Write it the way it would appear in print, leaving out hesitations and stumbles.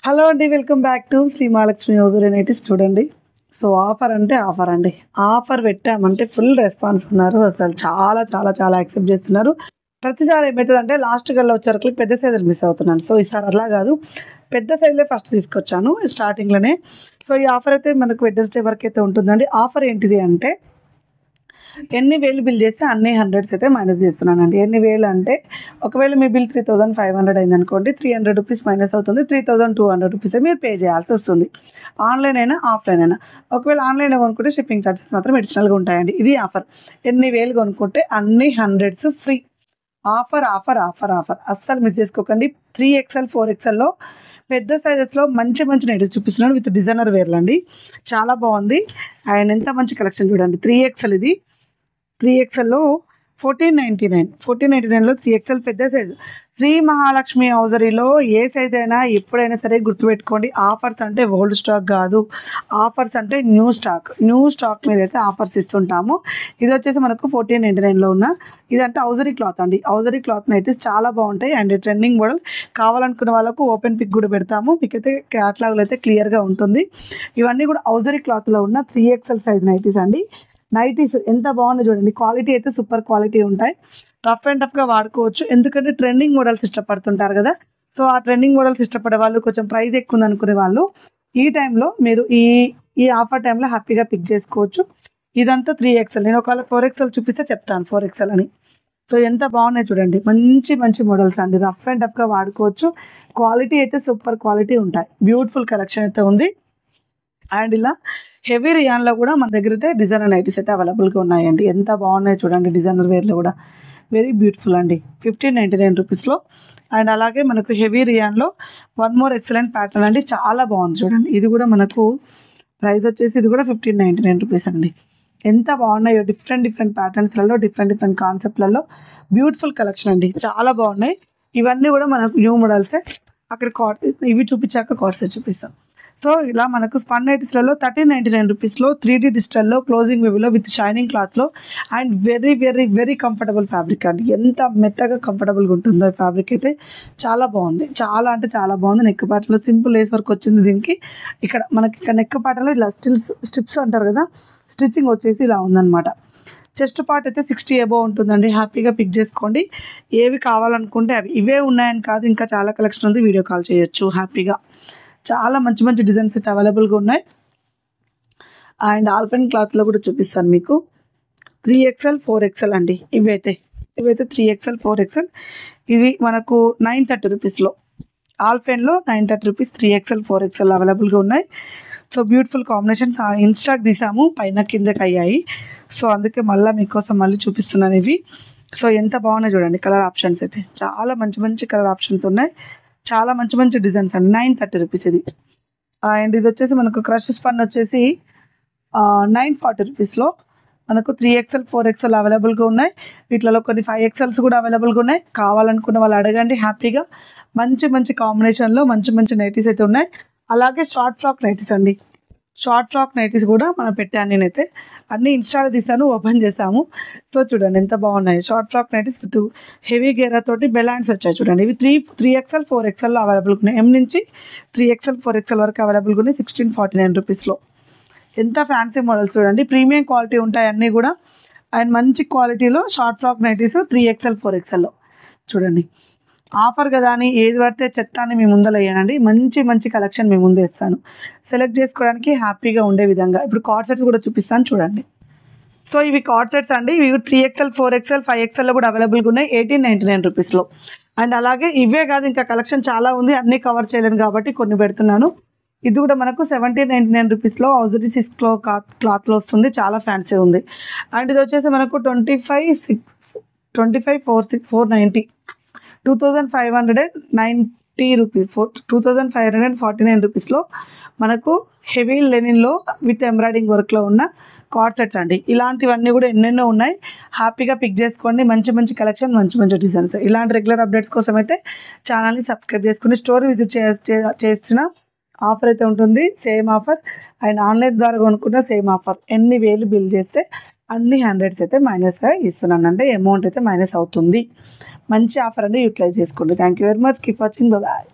Hello అండి, welcome back to Shri Mahalakshmi హౌజర్ and nighties. చూడండి, సో ఆఫర్ అంటే ఆఫర్ అండి. ఆఫర్ పెట్టామంటే ఫుల్ రెస్పాన్స్ ఉన్నారు. అసలు చాలా చాలా చాలా యాక్సెప్ట్ చేస్తున్నారు. ప్రతిసారి ఏమవుతుందంటే లాస్ట్ గల్లా వచ్చేసరికి పెద్ద సైజులు మిస్ అవుతున్నాను. సో ఈసారి అలా కాదు, పెద్ద సైజులే ఫస్ట్ తీసుకొచ్చాను స్టార్టింగ్లోనే. సో ఈ ఆఫర్ అయితే మనకు వెడ్నెస్డే వరకు అయితే ఉంటుందండి. ఆఫర్ ఏంటిది అంటే ఎన్ని వేలు బిల్ చేస్తే అన్ని హండ్రెడ్స్ అయితే మైనస్ చేస్తున్నానండి. ఎన్ని వేలు అంటే ఒకవేళ మీ బిల్ 3500 అయింది అనుకోండి, 300 రూపీస్ మైనస్ అవుతుంది. 3200 రూపీస్ మీరు పే చేయాల్సి వస్తుంది. ఆన్లైన్ అయినా ఆఫ్లైన్ అయినా. ఒకవేళ ఆన్లైన్లో కొనుక్కుంటే షిప్పింగ్ ఛార్జెస్ మాత్రం అడిషనల్గా ఉంటాయండి. ఇది ఆఫర్. ఎన్ని వేలు కొనుక్కుంటే అన్ని hundreds free. Offer offer offer offer అస్సలు మిస్ చేసుకోకండి. 3XL 4XLలో పెద్ద సైజెస్లో మంచి మంచి నైటీస్ చూపిస్తున్నాను విత్ డిజైనర్ వేర్లు అండి. చాలా బాగుంది. అండ్ ఎంత మంచి కలెక్షన్ చూడండి. 3XL ఇది 3XLలో 1499లో 3XL పెద్ద సైజు. శ్రీ మహాలక్ష్మి హౌజరీలో ఏ సైజ్ అయినా ఎప్పుడైనా సరే గుర్తుపెట్టుకోండి, ఆఫర్స్ అంటే ఓల్డ్ స్టాక్ కాదు, ఆఫర్స్ అంటే న్యూ స్టాక్ మీద అయితే ఆఫర్స్ ఇస్తుంటాము. ఇది వచ్చేసి మనకు 1499లో ఉన్న ఇదంటే హౌజరీ క్లాత్ అండి. హౌజరీ క్లాత్ అయితే చాలా బాగుంటాయి. అండ్ ట్రెండింగ్ మోడల్ కావాలనుకున్న వాళ్ళకు ఓపెన్ పిక్ కూడా పెడతాము. మీకైతే క్యాటలాగ్లో అయితే క్లియర్గా ఉంటుంది. ఇవన్నీ కూడా హౌజరీ క్లాత్లో ఉన్న 3XL సైజ్ నైటీస్ అండి. నైటీస్ ఎంత బాగుంది చూడండి. క్వాలిటీ అయితే సూపర్ క్వాలిటీ ఉంటాయి. రఫ్ అండ్ టఫ్గా వాడుకోవచ్చు. ఎందుకంటే ట్రెండింగ్ మోడల్స్ ఇష్టపడుతుంటారు కదా. సో ఆ ట్రెండింగ్ మోడల్స్ ఇష్టపడే వాళ్ళు, కొంచెం ప్రైస్ ఎక్కువ ఉంది అనుకునే వాళ్ళు ఈ టైంలో మీరు ఈ ఆఫర్ టైంలో హ్యాపీగా పిక్ చేసుకోవచ్చు. ఇదంతా 3XL. నేను ఒకవేళ 4XL చూపిస్తే చెప్తాను 4XL అని. సో ఎంత బాగున్నాయి చూడండి. మంచి మంచి మోడల్స్ అండి. రఫ్ అండ్ టఫ్గా వాడుకోవచ్చు. క్వాలిటీ అయితే సూపర్ క్వాలిటీ ఉంటాయి. బ్యూటిఫుల్ కలెక్షన్ అయితే ఉంది. అండ్ ఇలా హెవీ రియాన్లో కూడా మన దగ్గర అయితే డిజైనర్ నైటీస్ అయితే అవైలబుల్గా ఉన్నాయండి. ఎంత బాగున్నాయి చూడండి. డిజైనర్ వేర్లో కూడా వెరీ బ్యూటిఫుల్ అండి. 1599 రూపీస్లో. అండ్ అలాగే మనకు హెవీ రియాన్లో వన్ మోర్ ఎక్సలెంట్ ప్యాటర్న్ అండి. చాలా బాగుంది చూడండి. ఇది కూడా మనకు ప్రైస్ వచ్చేసి ఇది కూడా 1599 రూపీస్ అండి. ఎంత బాగున్నాయో డిఫరెంట్ ప్యాటర్న్స్లలో, డిఫరెంట్ కాన్సెప్ట్లలో బ్యూటిఫుల్ కలెక్షన్ అండి. చాలా బాగున్నాయి. ఇవన్నీ కూడా మనకు న్యూ మోడల్సే. అక్కడ ఇవి చూపించాక కార్డ్స్ చూపిస్తాం. సో ఇలా మనకు స్పన్ నైటీస్లలో 1399 రూపీస్లో 3D డిజిటల్లో క్లోజింగ్ వేవ్లో విత్ షైనింగ్ క్లాత్లో and very very very comfortable fabric అండి. ఎంత మెత్తగా కంఫర్టబుల్గా ఉంటుందో ఈ ఫ్యాబ్రిక్ అయితే చాలా బాగుంది. చాలా అంటే చాలా బాగుంది. నెక్ పాటలో సింపుల్ లేస్ వర్క్ వచ్చింది దీనికి. మనకి ఇక్కడ నెక్ పాటలో ఇలా స్ట్రిప్స్ అంటారు కదా, స్టిచ్చింగ్ వచ్చేసి ఇలా ఉందన్నమాట. చెస్ట్ పార్ట్ అయితే 60 అబోవ్ ఉంటుందండి. హ్యాపీగా పిక్ చేసుకోండి. ఏవి కావాలనుకుంటే అవి. ఇవే ఉన్నాయని కాదు, ఇంకా చాలా కలెక్షన్ ఉంది. వీడియో కాల్ చేయొచ్చు హ్యాపీగా. చాలా మంచి మంచి డిజైన్స్ అయితే అవైలబుల్గా ఉన్నాయి. అండ్ ఆల్ఫెన్ క్లాత్లో కూడా చూపిస్తాను మీకు. 3XL 4XL అండి. ఇవైతే 3XL 4XL. ఇవి మనకు 930 రూపీస్లో. ఆల్ఫెన్లో 930 రూపీస్ 3XL 4XL అవైలబుల్గా ఉన్నాయి. So beautiful combinations. ఇన్స్టాక్ తీసాము, పైన కిందకి అయ్యాయి. సో అందుకే మీకోసం మళ్ళీ చూపిస్తున్నాను ఇవి. సో ఎంత బాగున్నాయి చూడండి. కలర్ ఆప్షన్స్ అయితే చాలా మంచి మంచి కలర్ ఆప్షన్స్ ఉన్నాయి. చాలా మంచి మంచి డిజైన్స్ అండి. 930 రూపీస్ ఇది. అండ్ ఇది వచ్చేసి మనకు క్రష్ స్పన్ వచ్చేసి 940 రూపీస్లో మనకు 3XL 4XL అవైలబుల్గా ఉన్నాయి. వీటిలో కొన్ని 5XLs కూడా అవైలబుల్గా ఉన్నాయి. కావాలనుకున్న వాళ్ళు అడగండి హ్యాపీగా. మంచి మంచి కాంబినేషన్లో మంచి మంచి నైటీస్ అయితే ఉన్నాయి. అలాగే షార్ట్ ఫ్రాక్ నైటీస్ అండి. షార్ట్ ఫ్రాక్ నైటీస్ కూడా మనం పెట్టాను. నేనైతే అన్నీ ఇన్స్టాలో తీసాను, ఓపెన్ చేసాము. సో చూడండి ఎంత బాగున్నాయి. Short frock nighties with heavy గేరా తోటి బెలాండ్స్ వచ్చాయి చూడండి. ఇవి 3XL 4XLలో అవైలబుల్గా ఉన్నాయి. M నుంచి 3XL 4XL వరకు అవైలబుల్గా ఉన్నాయి. 1649 రూపీస్లో. ఎంత ఫ్యాన్సీ మోడల్స్ చూడండి. ప్రీమియం క్వాలిటీ ఉంటాయి అన్నీ కూడా. అండ్ మంచి క్వాలిటీలో షార్ట్ ఫ్రాక్ నైటీస్ 3XL 4XLలో చూడండి. ఆఫర్ కదా అని ఏది పడితే చెత్త అని మీ ముందర వేయనండి. మంచి మంచి కలెక్షన్ మీ ముందు వేస్తాను. సెలెక్ట్ చేసుకోవడానికి హ్యాపీగా ఉండే విధంగా. ఇప్పుడు కార్డ్ సెట్స్ కూడా చూపిస్తాను చూడండి. సో ఇవి కార్డ్ సెట్స్ అండి. ఇవి 3XL 4XL 5XLలో కూడా అవైలబుల్గా ఉన్నాయి. 1899 రూపీస్లో. అండ్ అలాగే ఇవే కాదు, ఇంకా కలెక్షన్ చాలా ఉంది. అన్నీ కవర్ చేయలేను కాబట్టి కొన్ని పెడుతున్నాను. ఇది కూడా మనకు 1799 రూపీస్లో హౌజరీ సిల్క్లో క్లాత్లో వస్తుంది. చాలా ఫ్యాన్సీ ఉంది. అండ్ ఇది వచ్చేసి మనకు 490 2590 రూపీస్ 2549 రూపీస్లో మనకు హెవీ లెనిన్లో విత్ ఎంబ్రాయిడింగ్ వర్క్లో ఉన్న కార్డ్ సెట్స్ అండి. ఇలాంటివన్నీ కూడా ఎన్నెన్నో ఉన్నాయి. హ్యాపీగా పిక్ చేసుకోండి. మంచి మంచి కలెక్షన్, మంచి మంచి డిజైన్స్. ఇలాంటి రెగ్యులర్ అప్డేట్స్ కోసం అయితే ఛానల్ని సబ్స్క్రైబ్ చేసుకోండి. స్టోర్ విజిట్ చేసిన ఆఫర్ అయితే ఉంటుంది, సేమ్ ఆఫర్. అండ్ ఆన్లైన్ ద్వారా కొనుక్కున్న సేమ్ ఆఫర్. ఎన్ని వేలు బిల్ చేస్తే అన్ని హండ్రెడ్స్ అయితే మైనస్గా ఇస్తున్నాను, అంటే అమౌంట్ అయితే మైనస్ అవుతుంది. మంచి ఆఫర్ అండి. యూటిలైజ్ చేసుకోండి. Thank you very much. Keep watching. Bye.